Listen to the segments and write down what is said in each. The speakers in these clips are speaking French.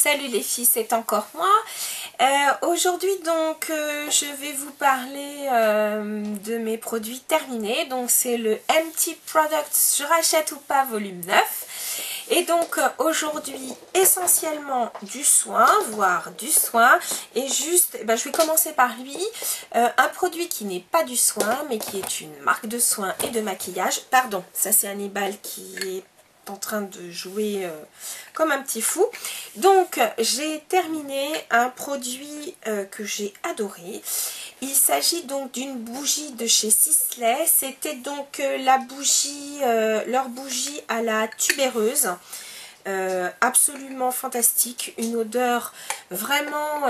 Salut les filles, c'est encore moi. Aujourd'hui donc je vais vous parler de mes produits terminés. Donc c'est le Empty Products Je rachète ou pas volume 9. Et donc aujourd'hui essentiellement du soin, voire du soin. Et juste, je vais commencer par lui. Un produit qui n'est pas du soin mais qui est une marque de soins et de maquillage. Pardon, ça c'est Hannibal qui est en train de jouer comme un petit fou. Donc j'ai terminé un produit que j'ai adoré. Il s'agit donc d'une bougie de chez Sisley. C'était donc la bougie, leur bougie à la tubéreuse. Absolument fantastique, une odeur vraiment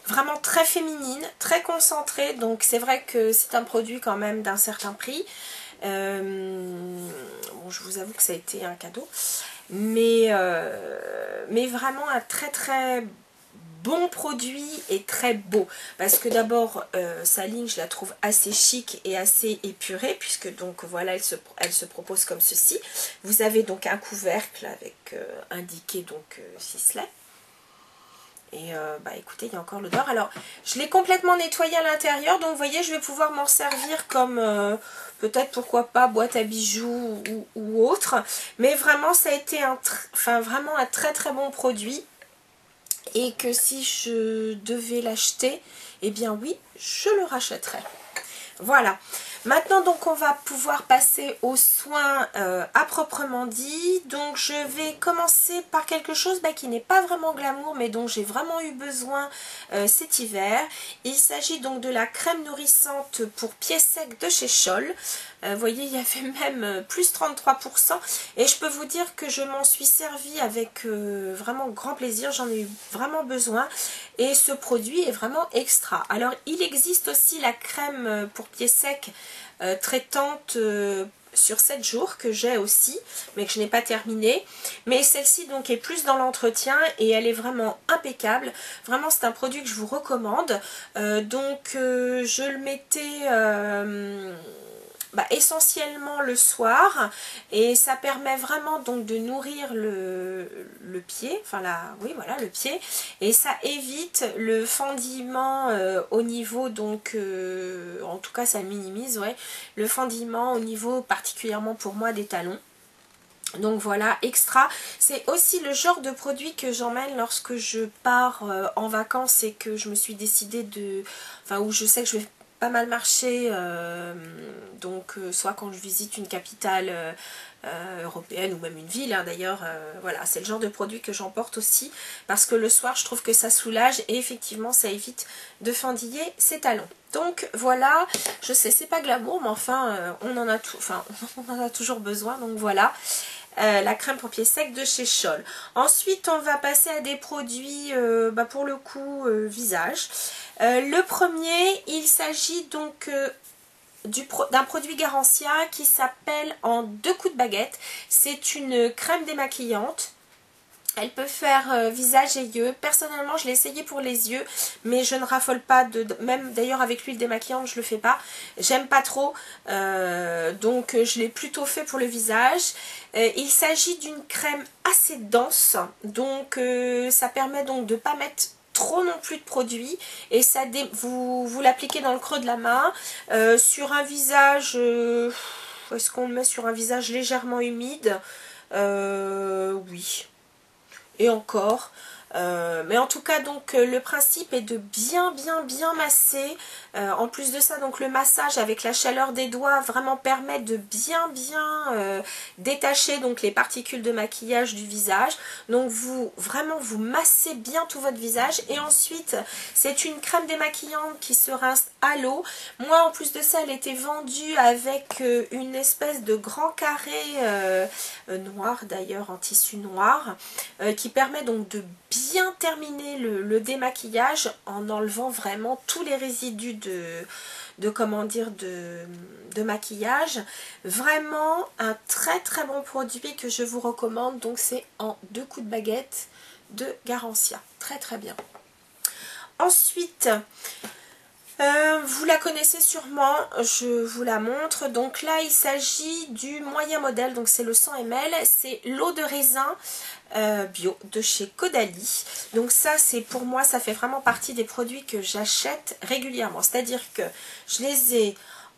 vraiment très féminine, très concentrée. Donc c'est vrai que c'est un produit quand même d'un certain prix. Bon, je vous avoue que ça a été un cadeau, mais vraiment un très bon produit et très beau, parce que d'abord sa ligne je la trouve assez chic et assez épurée, puisque donc voilà elle se propose comme ceci. Vous avez donc un couvercle avec indiqué donc Sisley. Et écoutez, il y a encore l'odeur. Alors, je l'ai complètement nettoyé à l'intérieur. Donc, vous voyez, je vais pouvoir m'en servir comme, peut-être, pourquoi pas, boîte à bijoux ou autre. Mais vraiment, ça a été vraiment un très bon produit. Et que si je devais l'acheter, eh bien oui, je le rachèterais. Voilà. Maintenant donc on va pouvoir passer aux soins à proprement dit. Donc je vais commencer par quelque chose qui n'est pas vraiment glamour, mais dont j'ai vraiment eu besoin cet hiver. Il s'agit donc de la crème nourrissante pour pieds secs de chez Scholl. Vous voyez, il y avait même plus 33%. Et je peux vous dire que je m'en suis servie avec vraiment grand plaisir. J'en ai eu vraiment besoin. Et ce produit est vraiment extra. Alors, il existe aussi la crème pour pieds secs traitante sur 7 jours que j'ai aussi, mais que je n'ai pas terminé. Mais celle-ci donc est plus dans l'entretien et elle est vraiment impeccable. Vraiment, c'est un produit que je vous recommande. Je le mettais essentiellement le soir, et ça permet vraiment donc de nourrir le pied, le pied, et ça évite le fendillement au niveau donc en tout cas ça minimise le fendillement au niveau particulièrement pour moi des talons. Donc voilà, extra. C'est aussi le genre de produit que j'emmène lorsque je pars en vacances et que je me suis décidée où je sais que je vais pas mal marcher, soit quand je visite une capitale européenne ou même une ville, d'ailleurs, voilà, c'est le genre de produit que j'emporte aussi, parce que le soir je trouve que ça soulage et effectivement ça évite de fendiller ses talons. Donc voilà, je sais c'est pas glamour, mais enfin on en a toujours besoin, donc voilà. La crème pour pieds secs de chez Scholl. Ensuite on va passer à des produits pour le coup visage. Le premier, il s'agit donc d'un produit Garancia qui s'appelle En 2 coups de baguette. C'est une crème démaquillante. Elle peut faire visage et yeux. Personnellement, je l'ai essayé pour les yeux, mais je ne raffole pas même d'ailleurs avec l'huile démaquillante, je le fais pas. J'aime pas trop, donc je l'ai plutôt fait pour le visage. Il s'agit d'une crème assez dense, donc ça permet donc de ne pas mettre trop non plus de produit, et ça vous l'appliquez dans le creux de la main sur un visage. Est-ce qu'on le met sur un visage légèrement humide? Oui. Et encore, mais en tout cas donc le principe est de bien masser. En plus de ça, donc le massage avec la chaleur des doigts vraiment permet de bien détacher donc les particules de maquillage du visage. Donc vous massez bien tout votre visage, et ensuite c'est une crème démaquillante qui se rince à l'eau. Moi en plus de ça, elle était vendue avec une espèce de grand carré noir, d'ailleurs en tissu noir, qui permet donc de bien terminer le démaquillage en enlevant vraiment tous les résidus de maquillage. Vraiment un très bon produit que je vous recommande. Donc c'est En 2 coups de baguette de Garancia. Très bien. Ensuite, Vous la connaissez sûrement, je vous la montre. Donc là, il s'agit du moyen modèle, donc c'est le 100 ml. C'est l'eau de raisin bio de chez Caudalie. Donc ça, c'est pour moi, ça fait vraiment partie des produits que j'achète régulièrement. C'est-à-dire que je les ai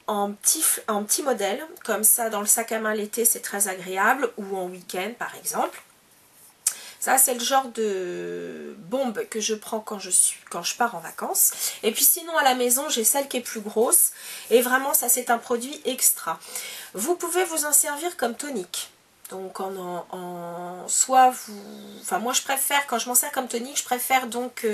en petit modèle, comme ça dans le sac à main l'été, c'est très agréable, ou en week-end par exemple. Ça, c'est le genre de bombe que je prends quand je pars en vacances. Et puis sinon, à la maison, j'ai celle qui est plus grosse. Et vraiment, ça, c'est un produit extra. Vous pouvez vous en servir comme tonique. Donc, soit vous... Enfin, moi, je préfère, quand je m'en sers comme tonique, je préfère donc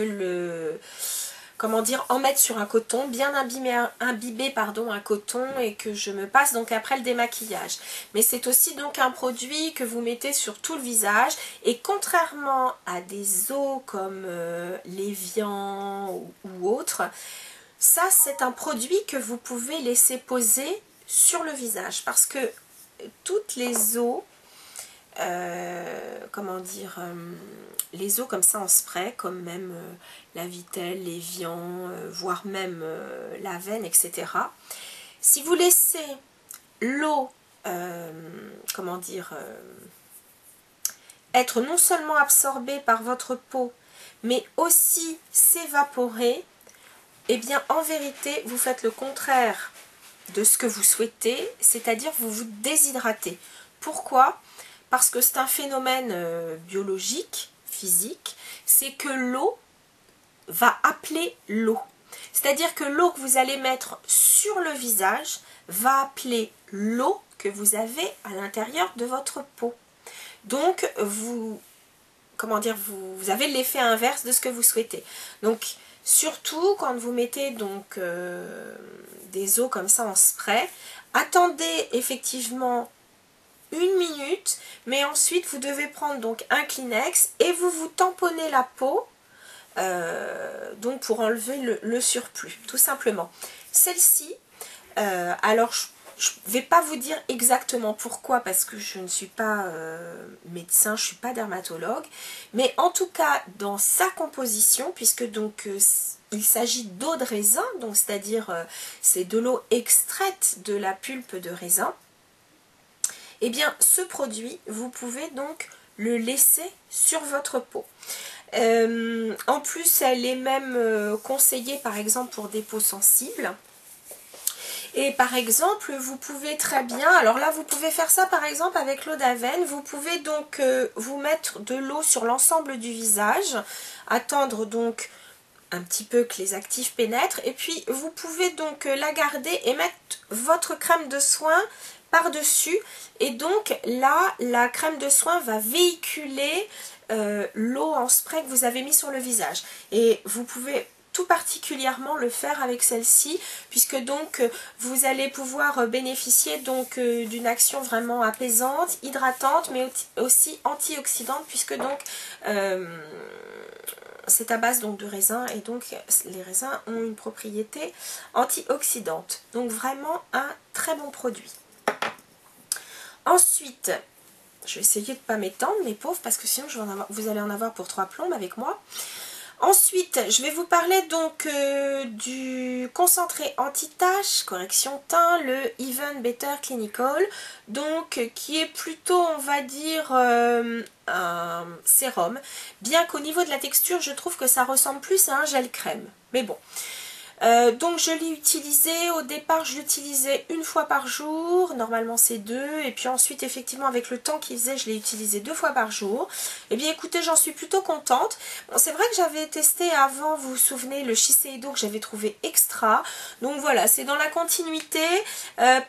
comment dire, en mettre sur un coton, bien imbibé un coton, et que je me passe donc après le démaquillage. Mais c'est aussi donc un produit que vous mettez sur tout le visage, et contrairement à des eaux comme l'Evian ou autre, ça c'est un produit que vous pouvez laisser poser sur le visage, parce que toutes les eaux, comment dire, les eaux comme ça en spray, comme même la Vittel, l'Evian, voire même la Veine, etc. Si vous laissez l'eau, comment dire, être non seulement absorbée par votre peau, mais aussi s'évaporer, eh bien en vérité, vous faites le contraire de ce que vous souhaitez, c'est-à-dire vous vous déshydratez. Pourquoi ? Parce que c'est un phénomène biologique, physique, c'est que l'eau va appeler l'eau. C'est-à-dire que l'eau que vous allez mettre sur le visage va appeler l'eau que vous avez à l'intérieur de votre peau. Donc, comment dire, vous avez l'effet inverse de ce que vous souhaitez. Donc, surtout quand vous mettez donc des eaux comme ça en spray, attendez effectivement 1 minute, mais ensuite vous devez prendre donc un Kleenex et vous vous tamponnez la peau donc pour enlever le surplus, tout simplement. Celle-ci, alors je ne vais pas vous dire exactement pourquoi, parce que je ne suis pas médecin, je ne suis pas dermatologue, mais en tout cas dans sa composition, puisque donc il s'agit d'eau de raisin, donc c'est-à-dire c'est de l'eau extraite de la pulpe de raisin. Eh bien, ce produit, vous pouvez donc le laisser sur votre peau. En plus, elle est même conseillée, par exemple, pour des peaux sensibles. Et par exemple, vous pouvez très bien, alors là, vous pouvez faire ça, par exemple, avec l'eau d'Avène. Vous pouvez donc vous mettre de l'eau sur l'ensemble du visage, attendre donc un petit peu que les actifs pénètrent, et puis vous pouvez donc la garder et mettre votre crème de soin par-dessus, et donc là la crème de soin va véhiculer l'eau en spray que vous avez mis sur le visage. Et vous pouvez tout particulièrement le faire avec celle-ci, puisque donc vous allez pouvoir bénéficier donc d'une action vraiment apaisante, hydratante, mais aussi antioxydante, puisque donc c'est à base donc de raisin, et donc les raisins ont une propriété antioxydante. Donc vraiment un très bon produit. Ensuite, je vais essayer de ne pas m'étendre les pauvres, parce que sinon vous allez en avoir pour 3 plombes avec moi. Ensuite, je vais vous parler donc du concentré anti-tache, correction teint, le Even Better Clinical, donc qui est plutôt, on va dire, un sérum, bien qu'au niveau de la texture, je trouve que ça ressemble plus à un gel crème, mais bon. Donc je l'ai utilisé, au départ je l'utilisais 1 fois par jour, normalement c'est 2, et puis ensuite effectivement avec le temps qu'il faisait je l'ai utilisé 2 fois par jour. Et bien écoutez, j'en suis plutôt contente. Bon, c'est vrai que j'avais testé avant, vous vous souvenez, le Shiseido que j'avais trouvé extra, donc voilà, c'est dans la continuité.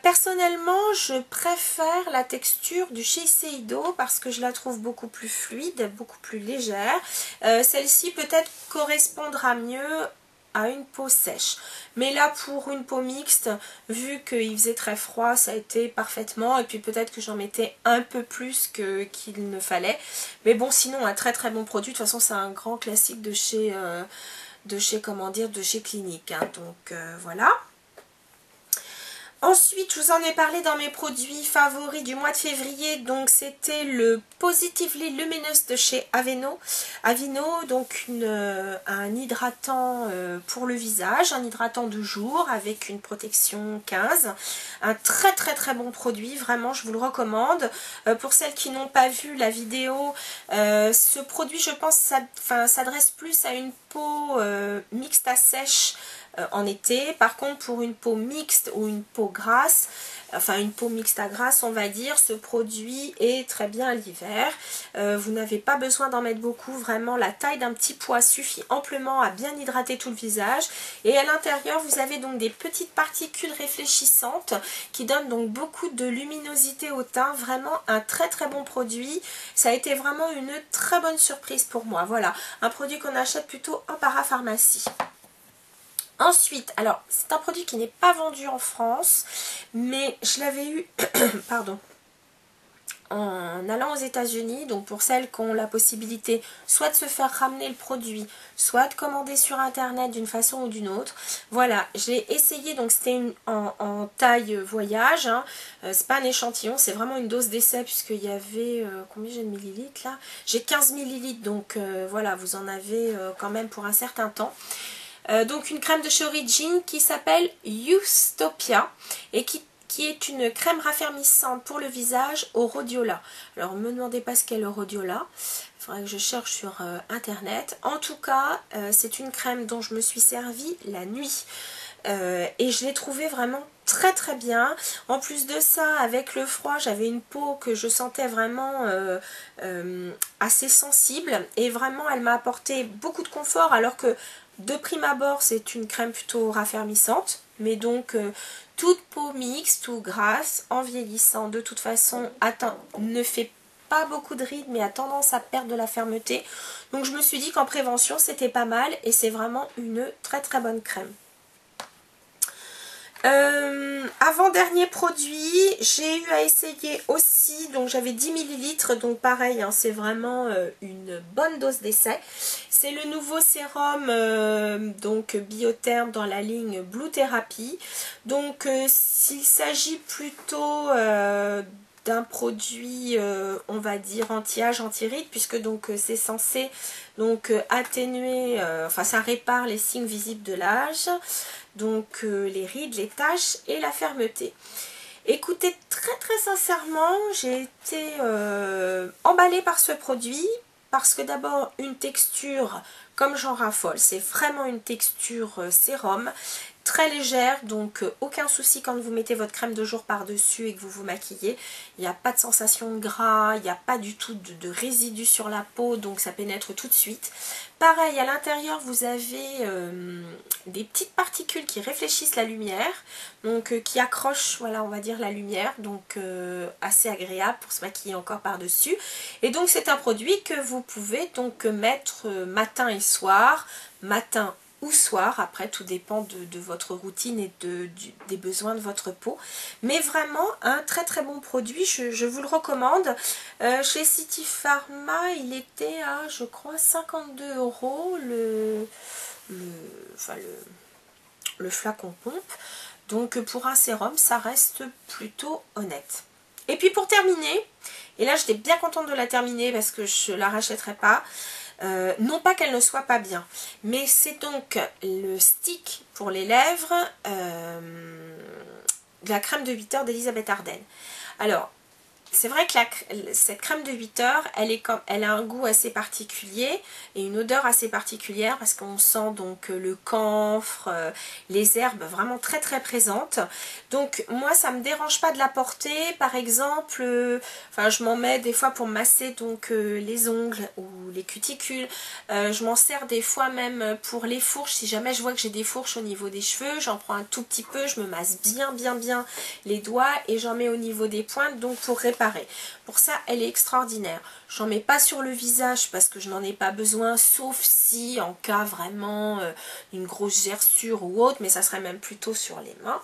Personnellement je préfère la texture du Shiseido parce que je la trouve beaucoup plus fluide, beaucoup plus légère. Celle-ci peut-être correspondra mieux à une peau sèche, mais là pour une peau mixte, vu qu'il faisait très froid, ça a été parfaitement, et puis peut-être que j'en mettais un peu plus qu'il ne fallait, mais bon, sinon un très très bon produit. De toute façon c'est un grand classique de chez comment dire, de chez Clinique, hein. Donc voilà. Ensuite, je vous en ai parlé dans mes produits favoris du mois de février. Donc, c'était le Positively Luminous de chez Aveeno. Donc un hydratant pour le visage, un hydratant de jour avec une protection 15. Un très très très bon produit, vraiment, je vous le recommande. Pour celles qui n'ont pas vu la vidéo, ce produit, je pense, s'adresse plus à une peau mixte à sèche en été. Par contre, pour une peau mixte ou une peau grasse, enfin une peau mixte à grasse, on va dire, ce produit est très bien à l'hiver. Vous n'avez pas besoin d'en mettre beaucoup, vraiment la taille d'un petit pois suffit amplement à bien hydrater tout le visage. Et à l'intérieur, vous avez donc des petites particules réfléchissantes qui donnent donc beaucoup de luminosité au teint. Vraiment un très très bon produit. Ça a été vraiment une très bonne surprise pour moi. Voilà, un produit qu'on achète plutôt en parapharmacie. Ensuite, alors c'est un produit qui n'est pas vendu en France, mais je l'avais eu, pardon, en allant aux États-Unis. Donc pour celles qui ont la possibilité soit de se faire ramener le produit, soit de commander sur internet d'une façon ou d'une autre. Voilà, j'ai essayé, donc c'était en taille voyage, hein. C'est pas un échantillon, c'est vraiment une dose d'essai puisqu'il y avait, combien j'ai de millilitres là? J'ai 15 millilitres, donc voilà, vous en avez quand même pour un certain temps. Donc une crème de chez Origin qui s'appelle Youtopia et qui est une crème raffermissante pour le visage au rhodiola. Alors ne me demandez pas ce qu'est le rhodiola, il faudrait que je cherche sur internet. En tout cas, c'est une crème dont je me suis servie la nuit. Et je l'ai trouvée vraiment très très bien. En plus de ça, avec le froid, j'avais une peau que je sentais vraiment assez sensible. Et vraiment, elle m'a apporté beaucoup de confort alors que de prime abord, c'est une crème plutôt raffermissante. Mais donc, toute peau mixte ou grasse, en vieillissant, de toute façon, ne fait pas beaucoup de rides, mais a tendance à perdre de la fermeté. Donc, je me suis dit qu'en prévention, c'était pas mal. Et c'est vraiment une très très bonne crème. Avant-dernier produit, j'ai eu à essayer aussi, donc j'avais 10 ml, donc pareil, hein, c'est vraiment une bonne dose d'essai. C'est le nouveau sérum donc Biotherm dans la ligne Blue Therapy. Donc s'il s'agit plutôt d'un produit on va dire anti-âge, anti-rides, puisque donc c'est censé donc atténuer, enfin ça répare les signes visibles de l'âge. Donc les rides, les taches et la fermeté. Écoutez, très très sincèrement, j'ai été emballée par ce produit parce que d'abord une texture comme j'en raffole, c'est vraiment une texture sérum, très légère, donc aucun souci quand vous mettez votre crème de jour par-dessus et que vous vous maquillez. Il n'y a pas de sensation de gras, il n'y a pas du tout de résidus sur la peau, donc ça pénètre tout de suite. Pareil, à l'intérieur, vous avez des petites particules qui réfléchissent la lumière, donc qui accrochent, voilà, on va dire la lumière, donc assez agréable pour se maquiller encore par-dessus. Et donc c'est un produit que vous pouvez donc mettre matin et soir, matin ou soir, après tout dépend de votre routine et des besoins de votre peau, mais vraiment un très très bon produit, je vous le recommande. Chez City Pharma il était à je crois 52 € le flacon pompe, donc pour un sérum ça reste plutôt honnête. Et puis pour terminer, et là j'étais bien contente de la terminer parce que je la rachèterai pas. Non pas qu'elle ne soit pas bien, mais c'est donc le stick pour les lèvres de la crème de 8 heures d'Elisabeth Arden. Alors, c'est vrai que cette crème de 8 heures, elle a un goût assez particulier et une odeur assez particulière parce qu'on sent donc le camphre, les herbes vraiment très très présentes. Donc moi ça me dérange pas de la porter, par exemple, enfin je m'en mets des fois pour masser donc les ongles ou les cuticules. Je m'en sers des fois même pour les fourches, si jamais je vois que j'ai des fourches au niveau des cheveux, j'en prends un tout petit peu, je me masse bien les doigts et j'en mets au niveau des pointes donc pour réparer. Pour ça, elle est extraordinaire. J'en mets pas sur le visage parce que je n'en ai pas besoin, sauf si en cas vraiment d'une grosse gerçure ou autre, mais ça serait même plutôt sur les mains.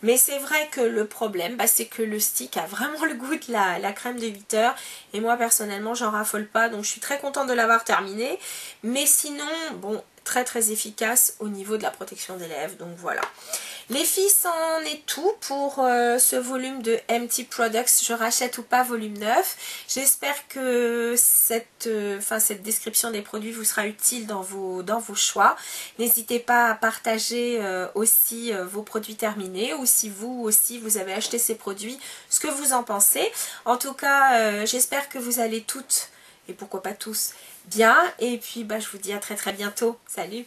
Mais c'est vrai que le problème, c'est que le stick a vraiment le goût de la crème de 8 heures. Et moi, personnellement, j'en raffole pas. Donc, je suis très contente de l'avoir terminé. Mais sinon, bon, très très efficace au niveau de la protection des lèvres. Donc voilà. Les filles, c'en est tout pour ce volume de MT Products, je rachète ou pas volume 9. J'espère que cette description des produits vous sera utile dans vos choix. N'hésitez pas à partager aussi vos produits terminés, ou si vous aussi vous avez acheté ces produits, ce que vous en pensez. En tout cas, j'espère que vous allez toutes, et pourquoi pas tous, bien. Et puis je vous dis à très très bientôt. Salut!